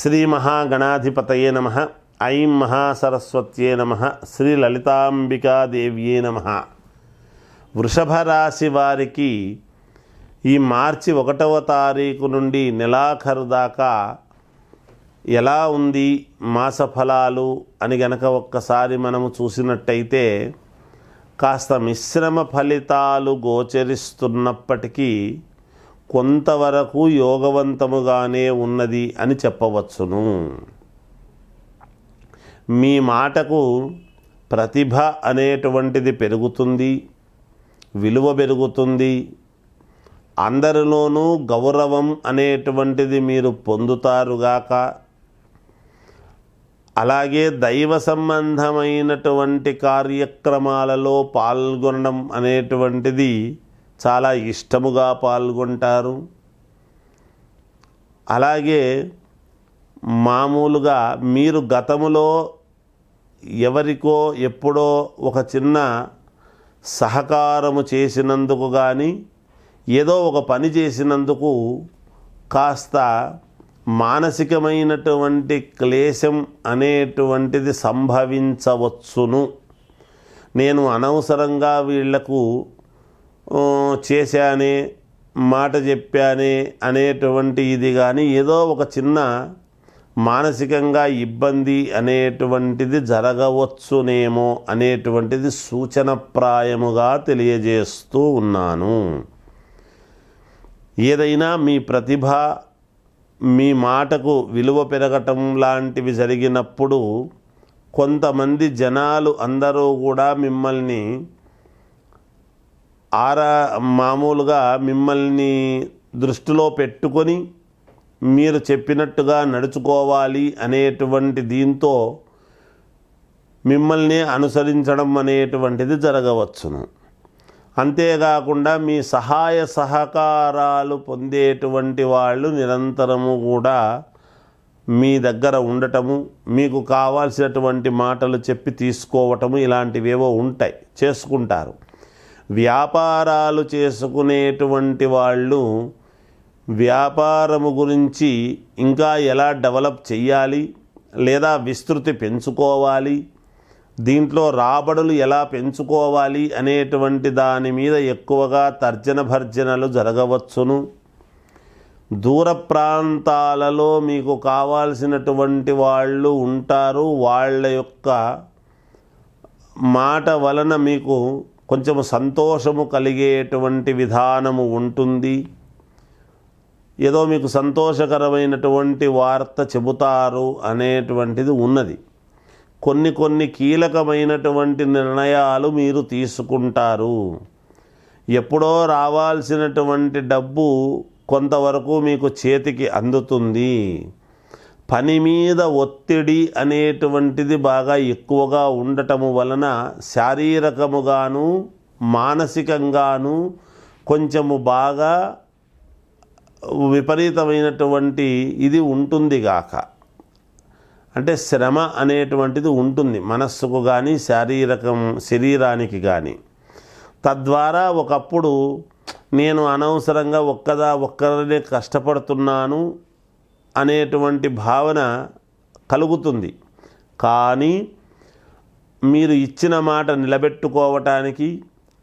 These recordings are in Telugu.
శ్రీ మహాగణాధిపతయే నమః. ఐం మహాసరస్వత్యే నమః. శ్రీ లలితాంబికాదేవ్యే నమః. వృషభ రాశి వారికి ఈ మార్చి 1వ తారీఖు నుండి నెలాఖరు దాకా ఎలా ఉంది మాస ఫలాలు అని గనక ఒక్కసారి మనము చూసినట్టయితే కాస్త మిశ్రమ ఫలితాలు గోచరిస్తున్నప్పటికీ కొంతవరకు యోగవంతముగానే ఉన్నది అని చెప్పవచ్చును. మీ మాటకు ప్రతిభ అనేటువంటిది పెరుగుతుంది, విలువ పెరుగుతుంది, అందరిలోనూ గౌరవం అనేటువంటిది మీరు పొందుతారుగాక. అలాగే దైవ సంబంధమైనటువంటి కార్యక్రమాలలో పాల్గొనడం అనేటువంటిది చాలా ఇష్టముగా పాల్గొంటారు. అలాగే మామూలుగా మీరు గతములో ఎవరికో ఎప్పుడో ఒక చిన్న సహకారము చేసినందుకు కానీ ఏదో ఒక పని చేసినందుకు కాస్త మానసికమైనటువంటి క్లేశం అనేటువంటిది సంభవించవచ్చును. నేను అనవసరంగా వీళ్లకు చేశానే, మాట చెప్పానే అనేటువంటి ఇది కానీ ఏదో ఒక చిన్న మానసికంగా ఇబ్బంది అనేటువంటిది జరగవచ్చునేమో అనేటువంటిది సూచనప్రాయముగా తెలియజేస్తూ ఉన్నాను. ఏదైనా మీ ప్రతిభ, మీ మాటకు విలువ పెరగటం లాంటివి జరిగినప్పుడు కొంతమంది జనాలు అందరూ కూడా మిమ్మల్ని మామూలుగా మిమ్మల్ని దృష్టిలో పెట్టుకొని మీరు చెప్పినట్టుగా నడుచుకోవాలి అనేటువంటి దీంతో మిమ్మల్ని అనుసరించడం అనేటువంటిది జరగవచ్చును. అంతేకాకుండా మీ సహాయ సహకారాలు పొందేటువంటి వాళ్ళు నిరంతరము కూడా మీ దగ్గర ఉండటము, మీకు కావాల్సినటువంటి మాటలు చెప్పి తీసుకోవటము ఇలాంటివేవో ఉంటాయి, చేసుకుంటారు. వ్యాపారాలు చేసుకునేటువంటి వాళ్ళు వ్యాపారము గురించి ఇంకా ఎలా డెవలప్ చేయాలి, లేదా విస్తృతి పెంచుకోవాలి, దీంట్లో రాబడులు ఎలా పెంచుకోవాలి అనేటువంటి దాని మీద ఎక్కువగా తర్జన భర్జనలు జరగవచ్చును. దూర ప్రాంతాలలో మీకు కావాల్సినటువంటి వాళ్ళు ఉంటారు. వాళ్ళ యొక్క మాట వలన మీకు కొంచెం సంతోషము కలిగేటువంటి విధానము ఉంటుంది. ఏదో మీకు సంతోషకరమైనటువంటి వార్త చెబుతారు అనేటువంటిది ఉన్నది. కొన్ని కీలకమైనటువంటి నిర్ణయాలు మీరు తీసుకుంటారు. ఎప్పుడో రావాల్సినటువంటి డబ్బు కొంతవరకు మీకు చేతికి అందుతుంది. పని మీద ఒత్తిడి అనేటువంటిది బాగా ఎక్కువగా ఉండటము వలన శారీరకముగాను మానసికంగాను కొంచెము బాగా విపరీతమైనటువంటి ఇది ఉంటుంది గాక. అంటే శ్రమ అనేటువంటిది ఉంటుంది మనస్సుకు కానీ శరీరానికి కానీ. తద్వారా ఒకప్పుడు నేను అనవసరంగా ఒక్కరినే కష్టపడుతున్నాను అనేటువంటి భావన కలుగుతుంది. కానీ మీరు ఇచ్చిన మాట నిలబెట్టుకోవటానికి,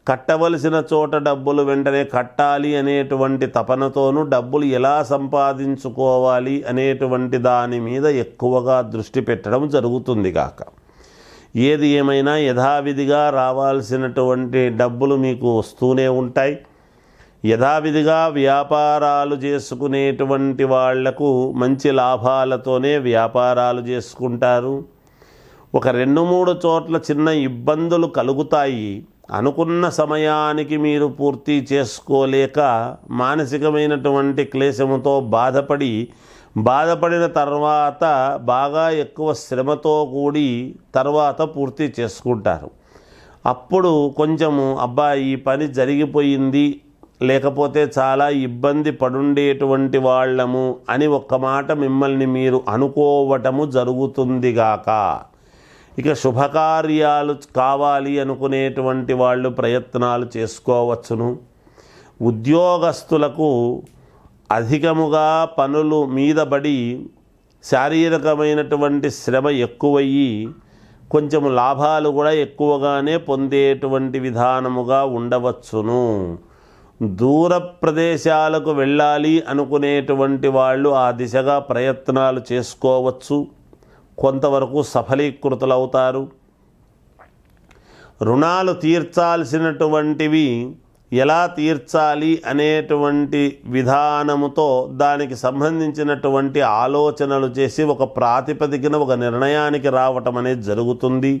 కట్టవలసిన చోట డబ్బులు వెంటనే కట్టాలి అనేటువంటి తపనతోనూ డబ్బులు ఎలా సంపాదించుకోవాలి అనేటువంటి దాని మీద ఎక్కువగా దృష్టి పెట్టడం జరుగుతుంది కాక. ఏది ఏమైనా యథావిధిగా రావాల్సినటువంటి డబ్బులు మీకు వస్తూనే ఉంటాయి. యథావిధిగా వ్యాపారాలు చేసుకునేటువంటి వాళ్లకు మంచి లాభాలతోనే వ్యాపారాలు చేసుకుంటారు. ఒక 2-3 చోట్ల చిన్న ఇబ్బందులు కలుగుతాయి. అనుకున్న సమయానికి మీరు పూర్తి చేసుకోలేక మానసికమైనటువంటి క్లేశముతో బాధపడిన తర్వాత బాగా ఎక్కువ శ్రమతో కూడి తర్వాత పూర్తి చేసుకుంటారు. అప్పుడు కొంచెము ఈ పని జరిగిపోయింది, లేకపోతే చాలా ఇబ్బంది పడుండేటువంటి వాళ్ళము అని ఒక్క మాట మిమ్మల్ని మీరు అనుకోవటము జరుగుతుందిగాక. ఇక శుభకార్యాలు కావాలి అనుకునేటువంటి వాళ్ళు ప్రయత్నాలు చేసుకోవచ్చును. ఉద్యోగస్తులకు అధికముగా పనులు మీదబడి శారీరకమైనటువంటి శ్రమ ఎక్కువయ్యి కొంచెం లాభాలు కూడా ఎక్కువగానే పొందేటువంటి విధానముగా ఉండవచ్చును. దూర ప్రదేశాలకు వెళ్ళాలి అనుకునేటువంటి వాళ్ళు ఆ దిశగా ప్రయత్నాలు చేసుకోవచ్చు, కొంతవరకు సఫలీకృతులవుతారు. రుణాలు తీర్చాల్సినటువంటివి ఎలా తీర్చాలి అనేటువంటి విధానముతో దానికి సంబంధించినటువంటి ఆలోచనలు చేసి ఒక ప్రాతిపదికన ఒక నిర్ణయానికి రావటం అనేది జరుగుతుంది.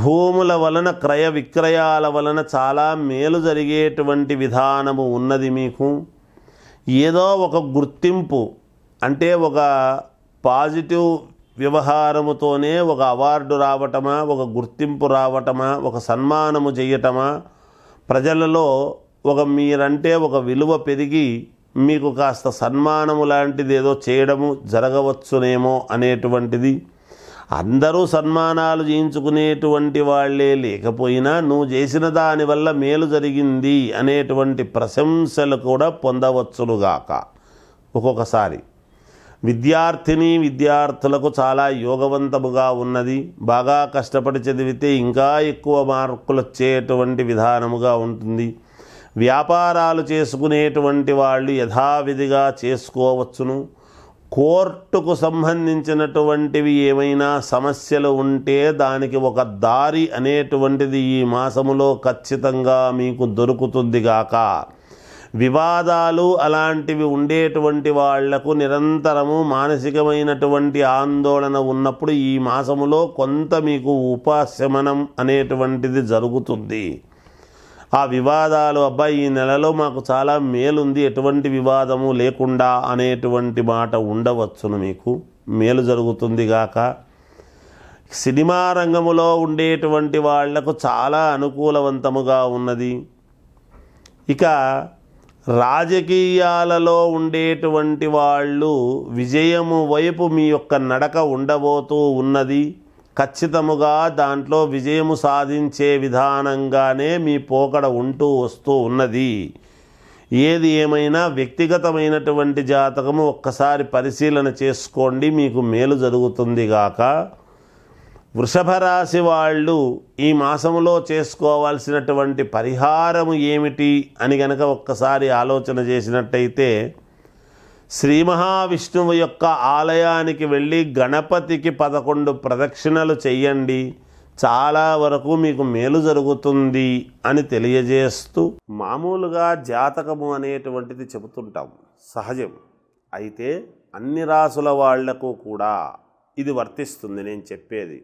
భూముల వలన క్రయ విక్రయాల వలన చాలా మేలు జరిగేటువంటి విధానము ఉన్నది మీకు. ఏదో ఒక గుర్తింపు అంటే ఒక పాజిటివ్ వ్యవహారముతోనే ఒక అవార్డు రావటమా, ఒక గుర్తింపు రావటమా, ఒక సన్మానము చేయటమా, ప్రజలలో మీరంటే ఒక విలువ పెరిగి మీకు కాస్త సన్మానము లాంటిది ఏదో చేయడము జరగవచ్చునేమో అనేటువంటిది. అందరూ సన్మానాలు చేయించుకునేటువంటి వాళ్ళే లేకపోయినా నువ్వు చేసిన దానివల్ల మేలు జరిగింది అనేటువంటి ప్రశంసలు కూడా పొందవచ్చునుగాక. ఒక్కొక్కసారి విద్యార్థులకు చాలా యోగవంతముగా ఉన్నది. బాగా కష్టపడి చదివితే ఇంకా ఎక్కువ మార్కులు వచ్చేటువంటి విధానముగా ఉంటుంది. వ్యాపారాలు చేసుకునేటువంటి వాళ్ళు యథావిధిగా చేసుకోవచ్చును. కోర్టుకు సంబంధించినటువంటివి ఏమైనా సమస్యలు ఉంటే దానికి ఒక దారి అనేటువంటిది ఈ మాసములో ఖచ్చితంగా మీకు దొరుకుతుంది గాక. వివాదాలు అలాంటివి ఉండేటువంటి వాళ్లకు నిరంతరము మానసికమైనటువంటి ఆందోళన ఉన్నప్పుడు ఈ మాసములో కొంత మీకు ఉపశమనం అనేటువంటిది జరుగుతుంది. ఆ వివాదాలు ఈ నెలలో మాకు చాలా మేలుంది, ఎటువంటి వివాదము లేకుండా అనేటువంటి మాట ఉండవచ్చును. మీకు మేలు జరుగుతుంది గాక. సినిమా రంగములో ఉండేటువంటి వాళ్లకు చాలా అనుకూలవంతముగా ఉన్నది. ఇక రాజకీయాలలో ఉండేటువంటి వాళ్ళు విజయము వైపు మీ యొక్క నడక ఉండబోతూ ఉన్నది. ఖచ్చితముగా దాంట్లో విజయము సాధించే విధానంగానే మీ పోకడ ఉంటూ వస్తూ ఉన్నది. ఏది ఏమైనా వ్యక్తిగతమైనటువంటి జాతకము ఒక్కసారి పరిశీలన చేసుకోండి, మీకు మేలు జరుగుతుంది గాక. వృషభ రాశి వాళ్ళు ఈ మాసములో చేసుకోవాల్సినటువంటి పరిహారము ఏమిటి అని గనక ఒక్కసారి ఆలోచన చేసినట్టయితే, శ్రీ మహావిష్ణువు యొక్క ఆలయానికి వెళ్ళి గణపతికి 11 ప్రదక్షిణలు చెయ్యండి. చాలా వరకు మీకు మేలు జరుగుతుంది అని తెలియజేస్తూ, మామూలుగా జాతకము అనేటువంటిది చెబుతుంటాం, సహజం. అయితే అన్ని రాసుల వాళ్లకు కూడా ఇది వర్తిస్తుంది. నేను చెప్పేది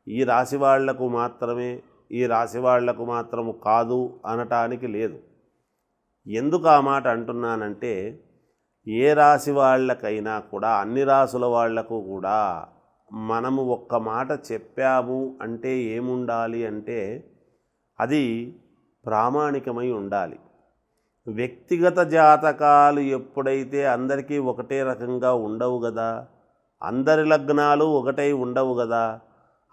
ఈ రాశి వాళ్లకు మాత్రమే, ఈ రాశి వాళ్లకు మాత్రము కాదు అనటానికి లేదు. ఎందుకు ఆ మాట అంటున్నానంటే, ఏ రాశి వాళ్ళకైనా కూడా అన్ని రాసుల వాళ్లకు కూడా మనము ఒక్క మాట చెప్పాము అంటే ఏముండాలి అంటే అది ప్రామాణికమై ఉండాలి. వ్యక్తిగత జాతకాలు ఎప్పుడైతే అందరికీ ఒకటే రకంగా ఉండవు కదా, అందరి లగ్నాలు ఒకటై ఉండవు కదా,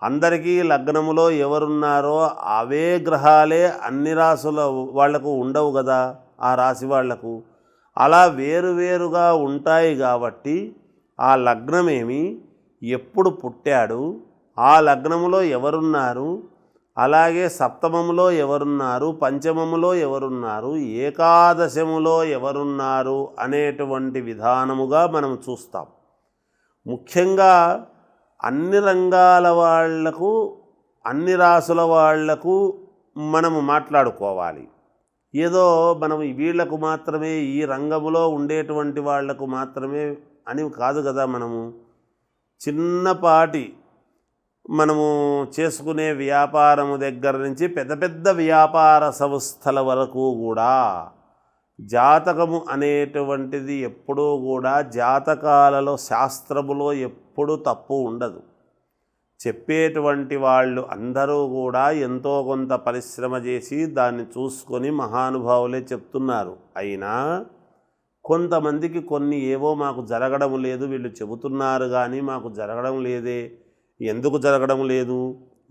అందరికీ లగ్నములో ఎవరున్నారో అవే గ్రహాలే అన్ని రాసుల వాళ్లకు ఉండవు కదా, ఆ రాశి వాళ్లకు అలా వేరువేరుగా ఉంటాయి. కాబట్టి ఆ లగ్నమేమి, ఎప్పుడు పుట్టాడు, ఆ లగ్నములో ఎవరున్నారు, అలాగే సప్తమములో ఎవరున్నారు, పంచమములో ఎవరున్నారు, ఏకాదశములో ఎవరున్నారు అనేటువంటి విధానముగా మనం చూస్తాం. ముఖ్యంగా అన్ని రంగాల వాళ్లకు, అన్ని రాసుల వాళ్లకు మనము మాట్లాడుకోవాలి. ఏదో మనం వీళ్లకు మాత్రమే, ఈ రంగములో ఉండేటువంటి వాళ్లకు మాత్రమే అని కాదు కదా. మనము చిన్నపాటి మనము చేసుకునే వ్యాపారము దగ్గర నుంచి పెద్ద పెద్ద వ్యాపార సంస్థల వరకు కూడా జాతకము అనేటువంటిది ఎప్పుడూ కూడా, జాతకాలలో శాస్త్రములో ఎప్పుడూ తప్పు ఉండదు. చెప్పేటువంటి వాళ్ళు అందరూ కూడా ఎంతో కొంత పరిశ్రమ చేసి దాన్ని చూసుకొని మహానుభావులే చెప్తున్నారు. అయినా కొంతమందికి కొన్ని ఏవో మాకు జరగడం లేదు, వీళ్ళు చెబుతున్నారు కానీ మాకు జరగడం లేదే, ఎందుకు జరగడం లేదు,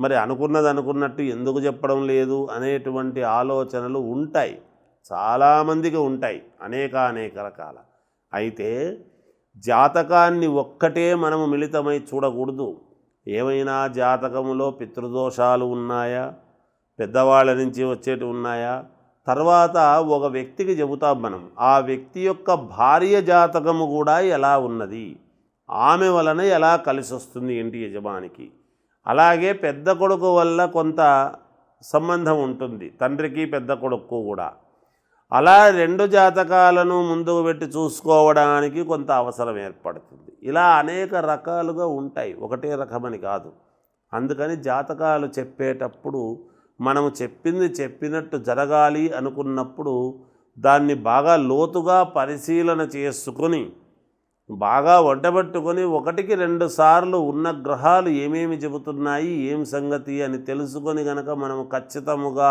మరి అనుకున్నది అనుకున్నట్టు ఎందుకు చెప్పడం లేదు అనేటువంటి ఆలోచనలు ఉంటాయి, చాలామందికి ఉంటాయి, అనేక రకాల. అయితే జాతకాన్ని ఒక్కటే మనము మిళితమై చూడకూడదు. ఏమైనా జాతకములో పితృదోషాలు ఉన్నాయా, పెద్దవాళ్ళ నుంచి వచ్చేటి ఉన్నాయా, తర్వాత ఒక వ్యక్తికి చెబుతాం మనం, ఆ వ్యక్తి యొక్క భార్య జాతకము కూడా ఎలా ఉన్నది, ఆమె వలన ఎలా కలిసి వస్తుంది ఇంటి యజమానికి, అలాగే పెద్ద కొడుకు వల్ల కొంత సంబంధం ఉంటుంది, తండ్రికి పెద్ద కొడుకు కూడా. అలా రెండు జాతకాలను ముందుకు పెట్టి చూసుకోవడానికి కొంత అవసరం ఏర్పడుతుంది. ఇలా అనేక రకాలుగా ఉంటాయి, ఒకటే రకమని కాదు. అందుకని జాతకాలు చెప్పేటప్పుడు మనము చెప్పింది చెప్పినట్టు జరగాలి అనుకున్నప్పుడు దాన్ని బాగా లోతుగా పరిశీలన చేసుకొని బాగా వంటబెట్టుకొని 1-2 సార్లు ఉన్న గ్రహాలు ఏమేమి చెబుతున్నాయి, ఏం సంగతి అని తెలుసుకొని గనక మనము ఖచ్చితముగా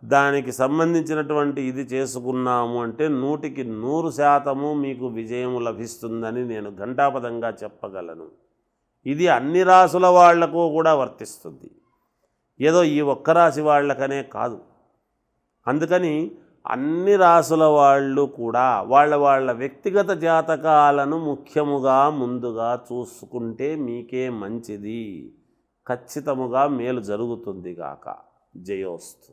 దానికి సంబంధించినటువంటి ఇది చేసుకున్నాము అంటే 100% మీకు విజయం లభిస్తుందని నేను ఘంటాపదంగా చెప్పగలను. ఇది అన్ని రాసుల వాళ్లకు కూడా వర్తిస్తుంది, ఏదో ఈ ఒక్క రాశి వాళ్ళకనే కాదు. అందుకని అన్ని రాసుల వాళ్ళు కూడా వాళ్ళ వ్యక్తిగత జాతకాలను ముఖ్యముగా ముందుగా చూసుకుంటే మీకే మంచిది, ఖచ్చితముగా మేలు జరుగుతుంది గాక. జయోస్తు.